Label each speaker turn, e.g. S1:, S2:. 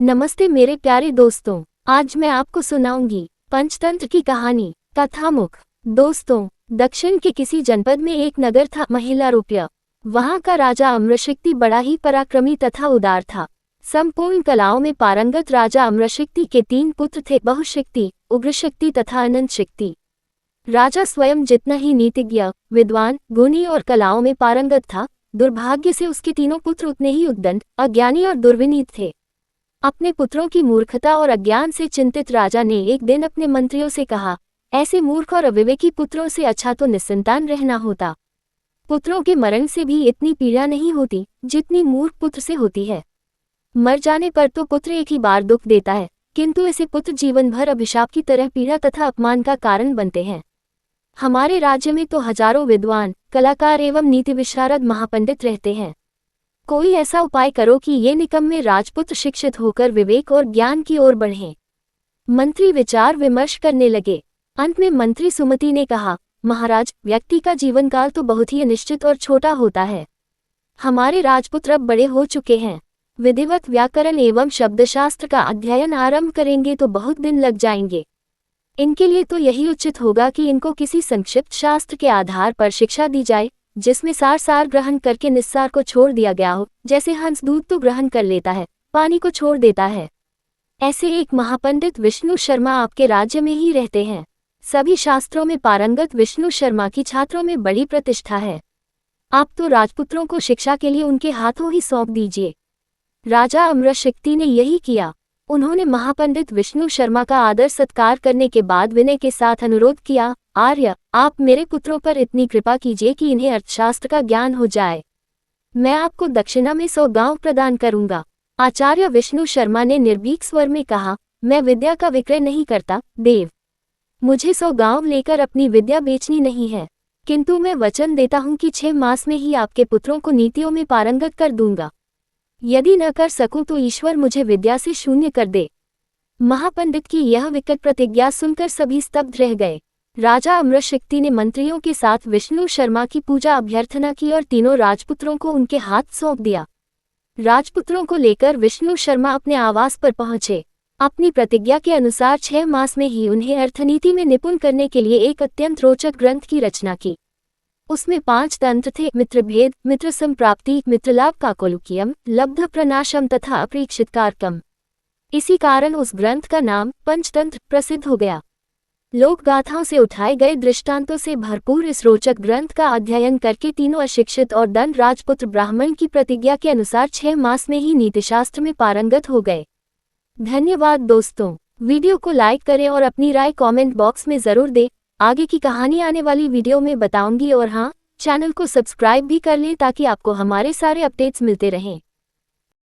S1: नमस्ते मेरे प्यारे दोस्तों, आज मैं आपको सुनाऊंगी पंचतंत्र की कहानी। कथामुख। दोस्तों, दक्षिण के किसी जनपद में एक नगर था महिलारूप्य। वहां का राजा अम्रशक्ति बड़ा ही पराक्रमी तथा उदार था। संपूर्ण कलाओं में पारंगत राजा अम्रशक्ति के 3 पुत्र थे, बहुशक्ति, उग्रशक्ति तथा अनंत शक्ति। राजा स्वयं जितना ही नीतिज्ञ, विद्वान, गुणी और कलाओं में पारंगत था, दुर्भाग्य से उसके तीनों पुत्र उतने ही उद्दंड, अज्ञानी और दुर्विनीत थे। अपने पुत्रों की मूर्खता और अज्ञान से चिंतित राजा ने एक दिन अपने मंत्रियों से कहा, ऐसे मूर्ख और अविवेकी पुत्रों से अच्छा तो निसंतान रहना होता। पुत्रों के मरण से भी इतनी पीड़ा नहीं होती जितनी मूर्ख पुत्र से होती है। मर जाने पर तो पुत्र एक ही बार दुख देता है, किंतु ऐसे पुत्र जीवन भर अभिशाप की तरह पीड़ा तथा अपमान का कारण बनते हैं। हमारे राज्य में तो हजारों विद्वान, कलाकार एवं नीति विशारद महापंडित रहते हैं। कोई ऐसा उपाय करो कि ये निकम्मे राजपुत्र शिक्षित होकर विवेक और ज्ञान की ओर बढ़ें। मंत्री विचार विमर्श करने लगे। अंत में मंत्री सुमति ने कहा, महाराज, व्यक्ति का जीवनकाल तो बहुत ही अनिश्चित और छोटा होता है। हमारे राजपुत्र अब बड़े हो चुके हैं। विधिवत व्याकरण एवं शब्दशास्त्र का अध्ययन आरंभ करेंगे तो बहुत दिन लग जाएंगे। इनके लिए तो यही उचित होगा कि इनको किसी संक्षिप्त शास्त्र के आधार पर शिक्षा दी जाए, जिसमें सार ग्रहण करके निस्सार को छोड़ दिया गया हो। जैसे हंस दूध तो ग्रहण कर लेता है, पानी को छोड़ देता है। ऐसे एक महापंडित विष्णु शर्मा आपके राज्य में ही रहते हैं। सभी शास्त्रों में पारंगत विष्णु शर्मा की छात्रों में बड़ी प्रतिष्ठा है। आप तो राजपुत्रों को शिक्षा के लिए उनके हाथों ही सौंप दीजिए। राजा अम्रशक्ति ने यही किया। उन्होंने महापंडित विष्णु शर्मा का आदर सत्कार करने के बाद विनय के साथ अनुरोध किया, आर्य, आप मेरे पुत्रों पर इतनी कृपा कीजिए कि इन्हें अर्थशास्त्र का ज्ञान हो जाए। मैं आपको दक्षिणा में 100 गांव प्रदान करूंगा। आचार्य विष्णु शर्मा ने निर्भीक स्वर में कहा, मैं विद्या का विक्रय नहीं करता, देव। मुझे 100 गांव लेकर अपनी विद्या बेचनी नहीं है, किंतु मैं वचन देता हूं कि 6 मास में ही आपके पुत्रों को नीतियों में पारंगत कर दूंगा। यदि न कर सकूं तो ईश्वर मुझे विद्या से शून्य कर दे। महापंडित की यह विकट प्रतिज्ञा सुनकर सभी स्तब्ध रह गए। राजा अम्रशक्ति ने मंत्रियों के साथ विष्णु शर्मा की पूजा अभ्यर्थना की और तीनों राजपुत्रों को उनके हाथ सौंप दिया। राजपुत्रों को लेकर विष्णु शर्मा अपने आवास पर पहुंचे। अपनी प्रतिज्ञा के अनुसार 6 मास में ही उन्हें अर्थनीति में निपुण करने के लिए एक अत्यंत रोचक ग्रंथ की रचना की। उसमें 5 तंत्र थे, मित्रभेद, मित्र संप्राप्ति, मित्रलाभ, काकोलुकियम, लब्ध प्रनाशम तथा अप्रीक्षित कारकम। इसी कारण उस ग्रंथ का नाम पंचतंत्र प्रसिद्ध हो गया। लोक गाथाओं से उठाए गए दृष्टांतों से भरपूर इस रोचक ग्रंथ का अध्ययन करके तीनों अशिक्षित और दंड राजपुत्र ब्राह्मण की प्रतिज्ञा के अनुसार 6 मास में ही नीतिशास्त्र में पारंगत हो गए। धन्यवाद दोस्तों। वीडियो को लाइक करें और अपनी राय कमेंट बॉक्स में जरूर दें। आगे की कहानी आने वाली वीडियो में बताऊंगी। और हाँ, चैनल को सब्सक्राइब भी कर लें ताकि आपको हमारे सारे अपडेट्स मिलते रहें।